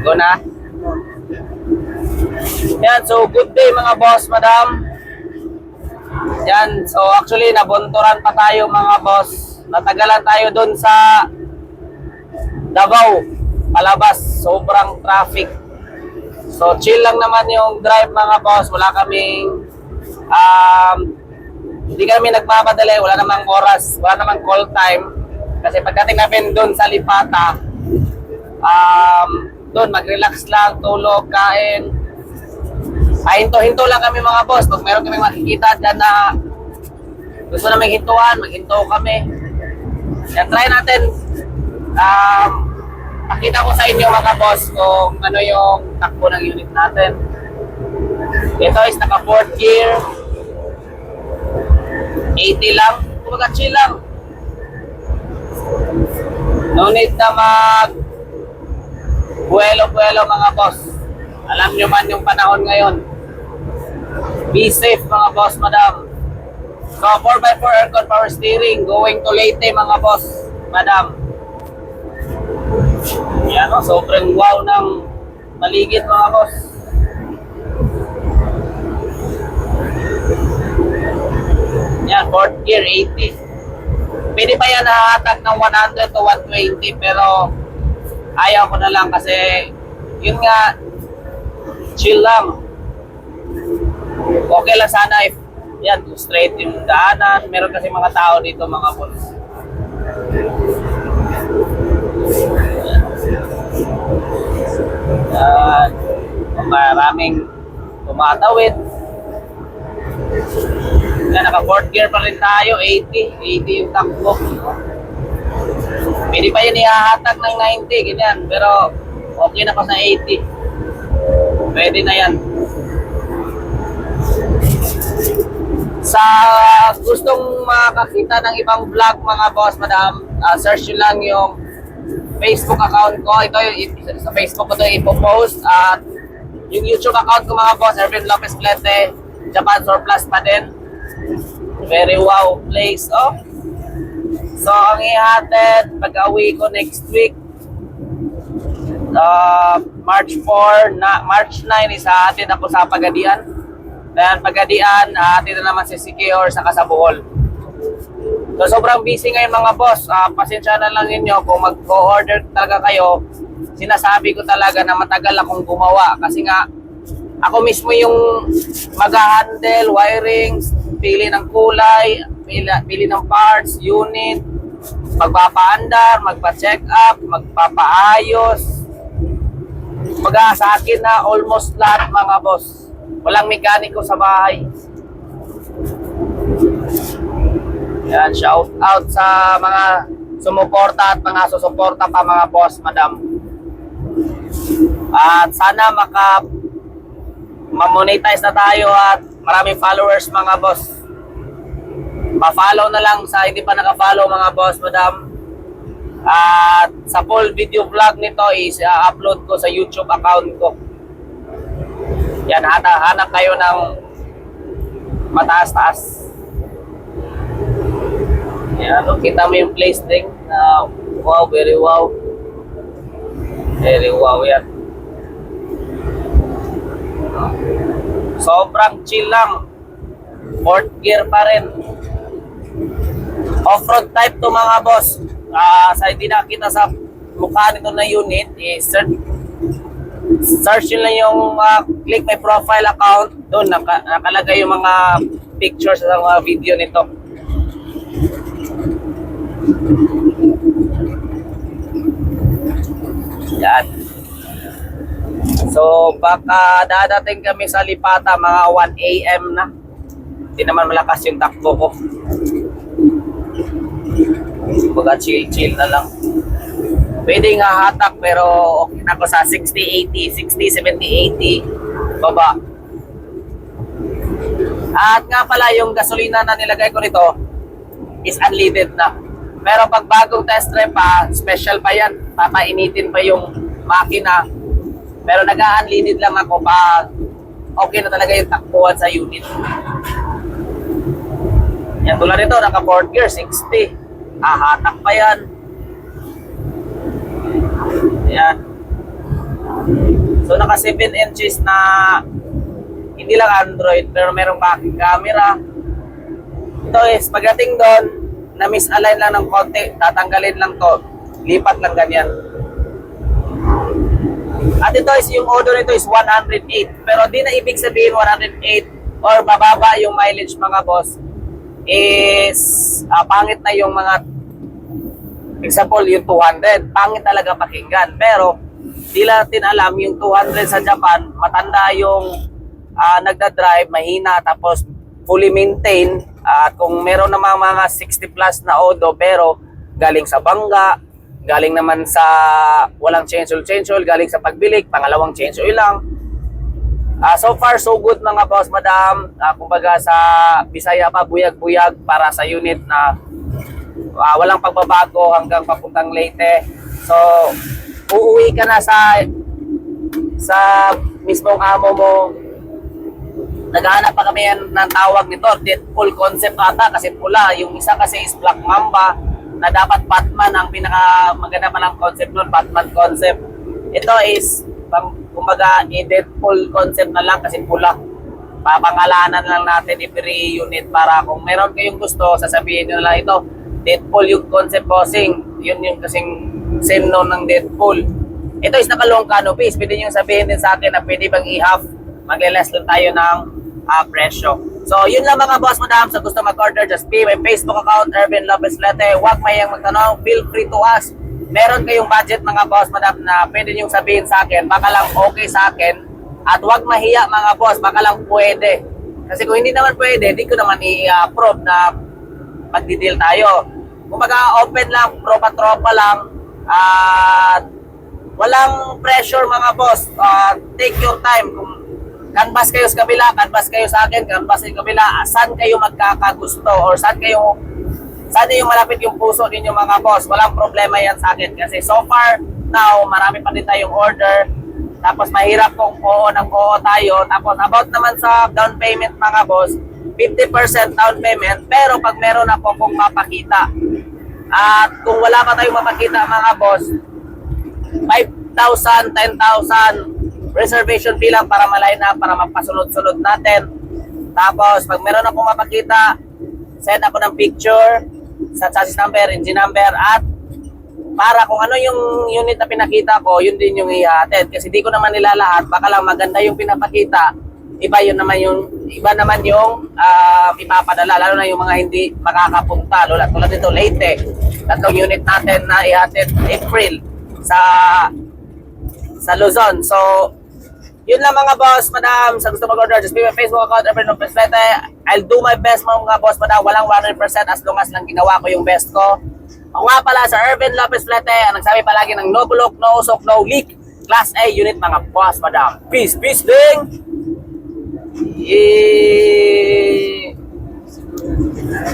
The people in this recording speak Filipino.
Go na. Yan, so good day mga boss, madam. Yan, so actually nabunturan pa tayo mga boss. Natagalan tayo dun sa Davao, palabas, sobrang traffic. So chill lang naman yung drive mga boss. Wala kaming hindi kami nagmamadali, wala namang oras, wala namang call time. Kasi pagdating namin dun sa Lipata, doon mag-relax lang, tulog, kain. Hinto-hinto lang kami mga boss. Pag meron kami makikita dyan na gusto namin hintuan, maghinto kami. Yan, try natin. Pakita ko sa inyo mga boss kung ano yung takbo ng unit natin. Ito is naka 4th gear. 80 lang. Kumbaga chill lang. No need na buwelo-buwelo mga boss. Alam nyo man yung panahon ngayon. Be safe mga boss, madam. So 4x4 aircon power steering going to Leyte mga boss, madam. Yan o, sobrang wow ng paligid mga boss. Yan, 4th gear 80. Pwede pa yan hahatag ng 100 to 120 pero ayaw ko na lang kasi yun nga, chill lang. Okay lang sana if yan, straight yung daanan. Meron kasi mga tao dito mga boss. Yan. Maraming tumatawid. Yan, naka 4th gear pa rin tayo, 80 yung takbo. Pwede pa yun ihahatag ng 90, ganyan. Pero okay na pa sa 80. Pwede na yan. Sa gustong makakita ng ibang vlog mga boss, madam, search nyo lang yung Facebook account ko. Ito yung sa Facebook ko ito ipopost. At yung YouTube account ko mga boss, Erwin Lopez Plete, Japan Surplus pa din. Very wow place. Oh. So ang ihatid pag-uwi ko next week, March 4, March 9 isahatid ako sa Pagadian. Then Pagadian, hatid na naman si Secure sa Bohol. So sobrang busy ngayon mga boss. Pasensya na lang ninyo kung mag-order talaga kayo. Sinasabi ko talaga na matagal akong gumawa kasi nga ako mismo yung mag-handle, wirings, pili ng kulay, pili ng parts, unit, magpapaandar, magpa-check up, magpapaayos. Sa akin na almost lahat mga boss. Walang mekaniko sa bahay. Yan, shout out sa mga sumuporta at mga susuporta pa mga boss, madam. At sana ma-monetize na tayo at maraming followers mga boss. Pa-follow na lang sa hindi pa naka-follow mga boss, madam. At sa full video vlog nito is upload ko sa YouTube account ko. Yan, hanap kayo ng mataas-taas. Yan, kita mo yung place din. Wow, very wow. Very wow yan. Sobrang chill lang. 4th gear pa rin. Off-road type to mga boss. Sa hindi nakita sa mukha nito na unit, search nyo lang yung click my profile account. Doon nakalagay yung mga pictures sa mga video nito. Yan. So baka dadating kami sa Lipata mga 1 AM na. Hindi naman malakas yung takbo ko. Baga chill na lang. Pwede nga hatak pero okay na ko sa 60, 70, 80 baba. At nga pala yung gasolina na nilagay ko nito is unleaded na. Pero pag bagong test drive pa, special pa yan. Papainitin pa yung makina. Pero nag-unleaded lang ako pag okay na talaga yung takbuhan sa unit. Yan, tulad nito, naka 4th gear, 60. Hatak pa yan. Ayan. So naka 7 inches na hindi lang Android pero merong backing camera. Ito is pagdating doon na misalign lang ng konti, tatanggalin lang to, lipat lang ganyan. At ito is yung odor nito is 108 pero di na ibig sabihin 108 or bababa yung mileage mga boss is pangit na yung mga example yung 200, pangit talaga pakinggan. Pero di natin alam yung 200 sa Japan, matanda yung nagda-drive, mahina, tapos fully maintain. Kung meron namang mga 60 plus na odo, pero galing sa bangga, galing naman sa walang change oil, galing sa pagbilik, pangalawang change oil lang. So far, so good mga boss, madam. Kumbaga sa Bisaya pa, buyag-buyag para sa unit na walang pagbabago hanggang papuntang Leyte. So, uuwi ka na sa mismong amo mo. Naghahanap pa kami ng tawag nito, Deadpool concept ata kasi pula. Yung isa kasi is Black Mamba na dapat Batman ang pinaka maganda pa ng concept nun, Batman concept. Ito is kumbaga Deadpool concept na lang kasi pula. Papangalanan lang natin every unit para kung meron kayong gusto, sasabihin nyo na lang ito, Deadpool yung concept bossing. Yun yung kasing same noon ng Deadpool. Ito is naka-long canopies. Pwede nyo sabihin din sa akin na pwede bang i-half. Magle-less lang tayo ng presyo. So, yun lang mga boss, madam. Sa gusto mag-order, just pay my Facebook account, Ervin Lopez Lete. Huwag mayang magtanong. Feel free to ask. Meron kayong budget mga boss, madam, na pwede nyo sabihin sa akin. Baka lang okay sa akin. At huwag mahiya mga boss. Baka lang pwede. Kasi kung hindi naman pwede, di ko naman i-approve na magdi-deal tayo. Kumbaga, open lang, tropa-tropa lang. At walang pressure mga boss. Take your time. Kung canvas kayo sa kabila, canvas kayo sa akin, canvas sa kabila, saan kayo magkakagusto or saan yung malapit yung puso ninyo mga boss. Walang problema yan sa akin kasi so far now, marami pa din tayong order. Tapos mahirap kung oo ng oo tayo. Tapos about naman sa down payment mga boss, 50% down payment, pero pag meron ako kung mapakita. At kung wala pa tayong mapakita mga boss, 5,000, 10,000 reservation fee lang para malain na, para mapasunod-sunod natin. Tapos pag meron akong mapakita, send ako ng picture sa chassis number, engine number, at para kung ano yung unit na pinakita ko, yun din yung ihatid. Kasi di ko naman nila lahat, baka lang maganda yung pinapakita, iba naman yung ipapadala, lalo na yung mga hindi makakapunta. Tulad nito, Leyte, 3 unit natin na ihatid April sa Luzon. So, yun lang mga boss, madam. Sa gusto mag-order, just pay my Facebook account, Ervin Lopez Lete. I'll do my best mga boss, madam. Walang 100% as long as lang ginawa ko yung best ko. Ako nga pala sa Ervin Lopez Lete, ang nagsabi palagi ng no bulok, no usok, no leak. Class A unit mga boss, madam. Peace, peace, ding! Yeah.